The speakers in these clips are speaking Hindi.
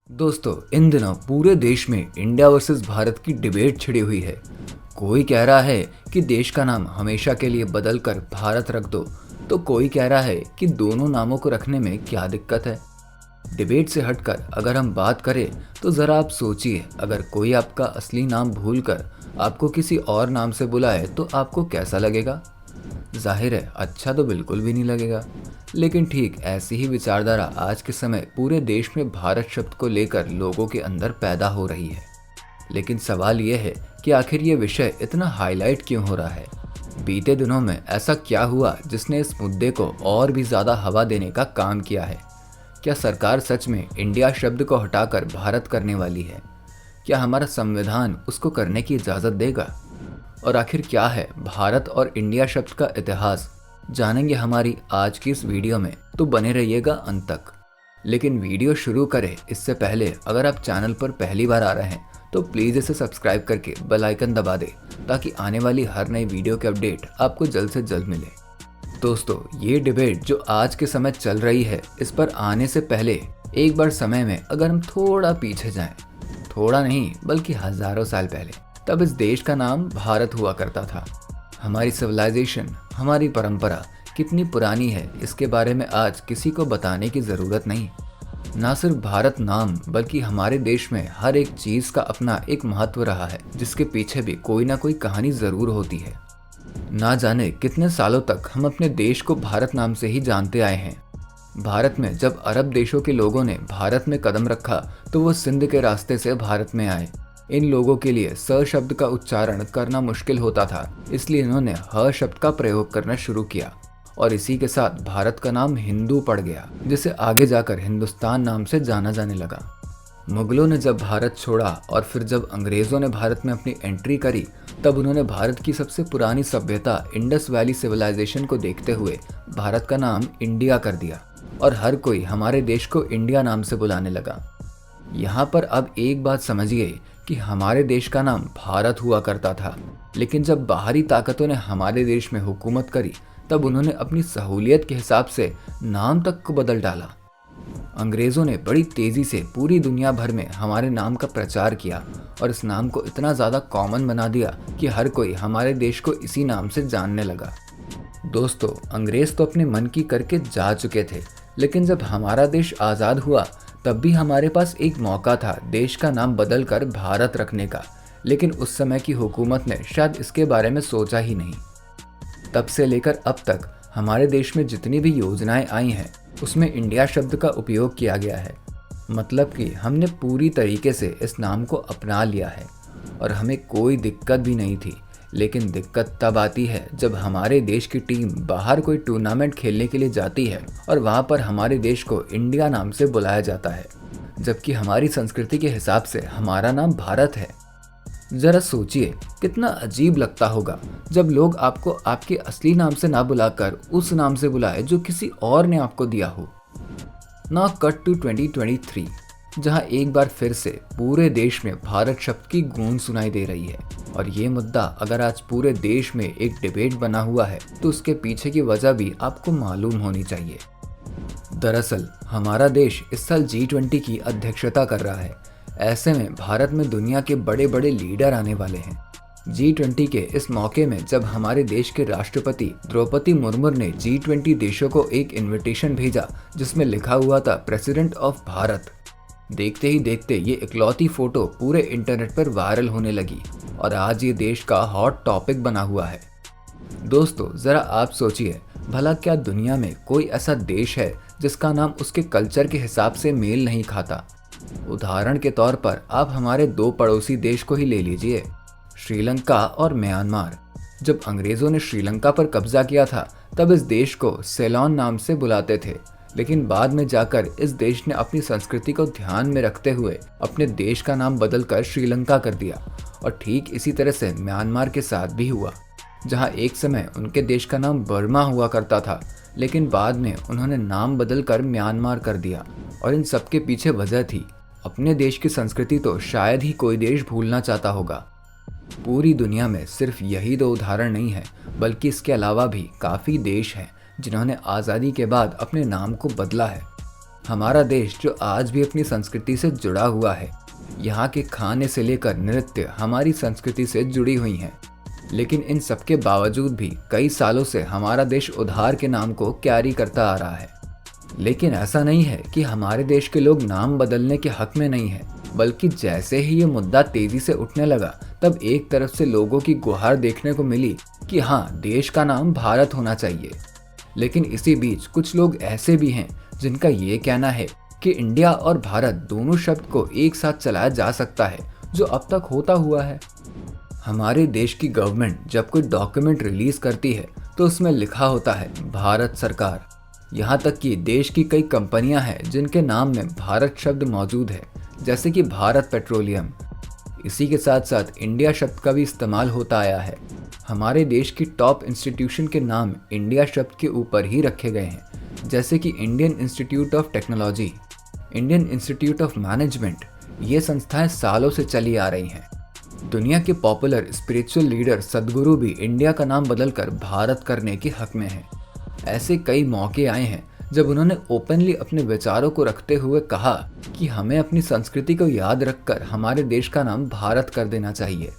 दोस्तों, इन दिनों पूरे देश में इंडिया वर्सेस भारत की डिबेट छिड़ी हुई है। कोई कह रहा है कि देश का नाम हमेशा के लिए बदल कर भारत रख दो, तो कोई कह रहा है कि दोनों नामों को रखने में क्या दिक्कत है। डिबेट से हटकर अगर हम बात करें तो ज़रा आप सोचिए, अगर कोई आपका असली नाम भूलकर आपको किसी और नाम से बुलाए तो आपको कैसा लगेगा। जाहिर है, अच्छा तो बिल्कुल भी नहीं लगेगा। लेकिन ठीक ऐसी ही विचारधारा आज के समय पूरे देश में भारत शब्द को लेकर लोगों के अंदर पैदा हो रही है। लेकिन सवाल यह है कि आखिर ये विषय इतना हाईलाइट क्यों हो रहा है। बीते दिनों में ऐसा क्या हुआ जिसने इस मुद्दे को और भी ज़्यादा हवा देने का काम किया है। क्या सरकार सच में इंडिया शब्द को हटाकर भारत करने वाली है? क्या हमारा संविधान उसको करने की इजाज़त देगा? और आखिर क्या है भारत और इंडिया शब्द का इतिहास, जानेंगे हमारी आज की इस वीडियो में, तो बने रहिएगा अंत तक। लेकिन वीडियो शुरू करें इससे पहले अगर आप चैनल पर पहली बार आ रहे हैं तो प्लीज़ इसे सब्सक्राइब करके बेल आइकन दबा दें, ताकि आने वाली हर नई वीडियो के अपडेट आपको जल्द से जल्द मिले। दोस्तों, ये डिबेट जो आज के समय चल रही है, इस पर आने से पहले एक बार समय में अगर हम थोड़ा पीछे जाएं, थोड़ा नहीं बल्कि हजारों साल पहले, तब इस देश का नाम भारत हुआ करता था। हमारी सिविलाइजेशन, हमारी परंपरा कितनी पुरानी है, इसके बारे में आज किसी को बताने की ज़रूरत नहीं। ना सिर्फ भारत नाम बल्कि हमारे देश में हर एक चीज़ का अपना एक महत्व रहा है, जिसके पीछे भी कोई ना कोई कहानी ज़रूर होती है। ना जाने कितने सालों तक हम अपने देश को भारत नाम से ही जानते आए हैं। भारत में जब अरब देशों के लोगों ने भारत में कदम रखा तो वो सिंध के रास्ते से भारत में आए। इन लोगों के लिए स शब्द का उच्चारण करना मुश्किल होता था, इसलिए इन्होंने ह शब्द का प्रयोग करना शुरू किया और इसी के साथ भारत का नाम हिंदू पड़ गया, जिसे आगे जाकर हिंदुस्तान नाम से जाना जाने लगा। मुगलों ने जब भारत छोड़ा और फिर जब अंग्रेज़ों ने भारत में अपनी एंट्री करी, तब उन्होंने भारत की सबसे पुरानी सभ्यता इंडस वैली सिविलाइजेशन को देखते हुए भारत का नाम इंडिया कर दिया और हर कोई हमारे देश को इंडिया नाम से बुलाने लगा। यहाँ पर अब एक बात समझिए कि हमारे देश का नाम भारत हुआ करता था, लेकिन जब बाहरी ताकतों ने हमारे देश में हुकूमत करी तब उन्होंने अपनी सहूलियत के हिसाब से नाम तक को बदल डाला। अंग्रेज़ों ने बड़ी तेज़ी से पूरी दुनिया भर में हमारे नाम का प्रचार किया और इस नाम को इतना ज़्यादा कॉमन बना दिया कि हर कोई हमारे देश को इसी नाम से जानने लगा। दोस्तों, अंग्रेज़ तो अपने मन की करके जा चुके थे, लेकिन जब हमारा देश आज़ाद हुआ तब भी हमारे पास एक मौका था देश का नाम बदल कर भारत रखने का, लेकिन उस समय की हुकूमत ने शायद इसके बारे में सोचा ही नहीं। तब से लेकर अब तक हमारे देश में जितनी भी योजनाएं आई हैं उसमें इंडिया शब्द का उपयोग किया गया है। मतलब कि हमने पूरी तरीके से इस नाम को अपना लिया है और हमें कोई दिक्कत भी नहीं थी। लेकिन दिक्कत तब आती है जब हमारे देश की टीम बाहर कोई टूर्नामेंट खेलने के लिए जाती है और वहाँ पर हमारे देश को इंडिया नाम से बुलाया जाता है, जबकि हमारी संस्कृति के हिसाब से हमारा नाम भारत है। ज़रा सोचिए, कितना अजीब लगता होगा जब लोग आपको आपके असली नाम से ना बुलाकर उस नाम से बुलाए जो किसी और ने आपको दिया हो। नाउ कट टू 2023, जहां एक बार फिर से पूरे देश में भारत शब्द की गूंज सुनाई दे रही है। और ये मुद्दा अगर आज पूरे देश में एक डिबेट बना हुआ है तो उसके पीछे की वजह भी आपको मालूम होनी चाहिए। दरअसल हमारा देश इस साल G20 की अध्यक्षता कर रहा है। ऐसे में भारत में दुनिया के बड़े बड़े लीडर आने वाले हैं। G20 के इस मौके में जब हमारे देश के राष्ट्रपति द्रौपदी मुर्मू ने G20 देशों को एक इनविटेशन भेजा जिसमें लिखा हुआ था प्रेसिडेंट ऑफ भारत, देखते ही देखते ये इकलौती फोटो पूरे इंटरनेट पर वायरल होने लगी और आज ये देश का हॉट टॉपिक बना हुआ है। दोस्तों, ज़रा आप सोचिए, भला क्या दुनिया में कोई ऐसा देश है जिसका नाम उसके कल्चर के हिसाब से मेल नहीं खाता? उदाहरण के तौर पर आप हमारे दो पड़ोसी देश को ही ले लीजिए, श्रीलंका और म्यांमार। जब अंग्रेज़ों ने श्रीलंका पर कब्जा किया था तब इस देश को सेलोन नाम से बुलाते थे, लेकिन बाद में जाकर इस देश ने अपनी संस्कृति को ध्यान में रखते हुए अपने देश का नाम बदलकर श्रीलंका कर दिया। और ठीक इसी तरह से म्यांमार के साथ भी हुआ, जहां एक समय उनके देश का नाम बर्मा हुआ करता था, लेकिन बाद में उन्होंने नाम बदलकर म्यांमार कर दिया। और इन सब के पीछे वजह थी अपने देश की संस्कृति तो शायद ही कोई देश भूलना चाहता होगा। पूरी दुनिया में सिर्फ यही दो उदाहरण नहीं है, बल्कि इसके अलावा भी काफ़ी देश हैं जिन्होंने आज़ादी के बाद अपने नाम को बदला है। हमारा देश जो आज भी अपनी संस्कृति से जुड़ा हुआ है, यहाँ के खाने से लेकर नृत्य हमारी संस्कृति से जुड़ी हुई हैं। लेकिन इन सब के बावजूद भी कई सालों से हमारा देश उधार के नाम को कैरी करता आ रहा है। लेकिन ऐसा नहीं है कि हमारे देश के लोग नाम बदलने के हक में नहीं है, बल्कि जैसे ही ये मुद्दा तेजी से उठने लगा तब एक तरफ से लोगों की गुहार देखने को मिली कि हाँ, देश का नाम भारत होना चाहिए। लेकिन इसी बीच कुछ लोग ऐसे भी हैं जिनका ये कहना है कि इंडिया और भारत दोनों शब्द को एक साथ चलाया जा सकता है, जो अब तक होता हुआ है। हमारे देश की गवर्नमेंट जब कोई डॉक्यूमेंट रिलीज करती है तो उसमें लिखा होता है भारत सरकार। यहाँ तक कि देश की कई कंपनियां हैं जिनके नाम में भारत शब्द मौजूद है, जैसे कि भारत पेट्रोलियम। इसी के साथ साथ इंडिया शब्द का भी इस्तेमाल होता आया है। हमारे देश की टॉप इंस्टीट्यूशन के नाम इंडिया शब्द के ऊपर ही रखे गए हैं, जैसे कि Indian institute of technology, Indian institute of management. ये संस्थाएं सालों से चली आ रही हैं। दुनिया के पॉपुलर स्पिरिचुअल लीडर सद्गुरु भी इंडिया का नाम बदलकर भारत करने के हक में हैं। ऐसे कई मौके आए हैं जब उन्होंने ओपनली अपने विचारों को रखते हुए कहा कि हमें अपनी संस्कृति को याद रखकर हमारे देश का नाम भारत कर देना चाहिए।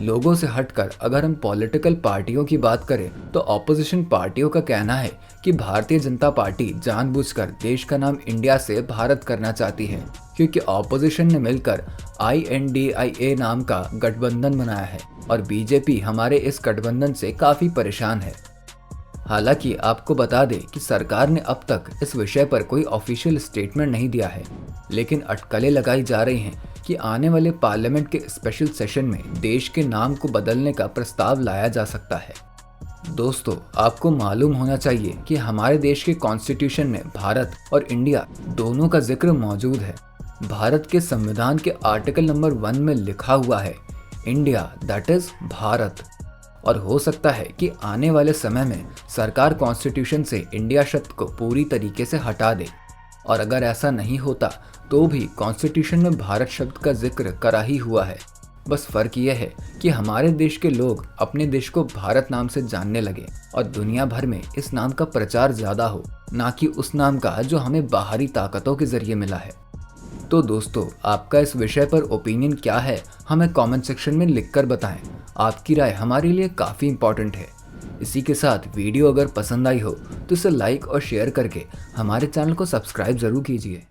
लोगों से हटकर अगर हम पॉलिटिकल पार्टियों की बात करें तो ऑपोजिशन पार्टियों का कहना है कि भारतीय जनता पार्टी जानबूझकर देश का नाम इंडिया से भारत करना चाहती है, क्योंकि ऑपोजिशन ने मिलकर INDIA नाम का गठबंधन बनाया है और बीजेपी हमारे इस गठबंधन से काफी परेशान है। हालांकि आपको बता दें कि सरकार ने अब तक इस विषय पर कोई ऑफिशियल स्टेटमेंट नहीं दिया है, लेकिन अटकलें लगाई जा रही हैं कि आने वाले पार्लियामेंट के स्पेशल सेशन में देश के नाम को बदलने का प्रस्ताव लाया जा सकता है। दोस्तों, आपको मालूम होना चाहिए कि हमारे देश के कॉन्स्टिट्यूशन में भारत और इंडिया दोनों का जिक्र मौजूद है। भारत के संविधान के आर्टिकल नंबर 1 में लिखा हुआ है इंडिया, दैट इज भारत। और हो सकता है कि आने वाले समय में सरकार कॉन्स्टिट्यूशन से इंडिया शब्द को पूरी तरीके से हटा दे, और अगर ऐसा नहीं होता तो भी कॉन्स्टिट्यूशन में भारत शब्द का जिक्र करा ही हुआ है। बस फर्क यह है कि हमारे देश के लोग अपने देश को भारत नाम से जानने लगे और दुनिया भर में इस नाम का प्रचार ज्यादा हो, ना कि उस नाम का जो हमें बाहरी ताकतों के जरिए मिला है। तो दोस्तों, आपका इस विषय पर ओपिनियन क्या है, हमें कमेंट सेक्शन में लिखकर बताएं। आपकी राय हमारे लिए काफ़ी इंपॉर्टेंट है। इसी के साथ वीडियो अगर पसंद आई हो तो इसे लाइक और शेयर करके हमारे चैनल को सब्सक्राइब ज़रूर कीजिए।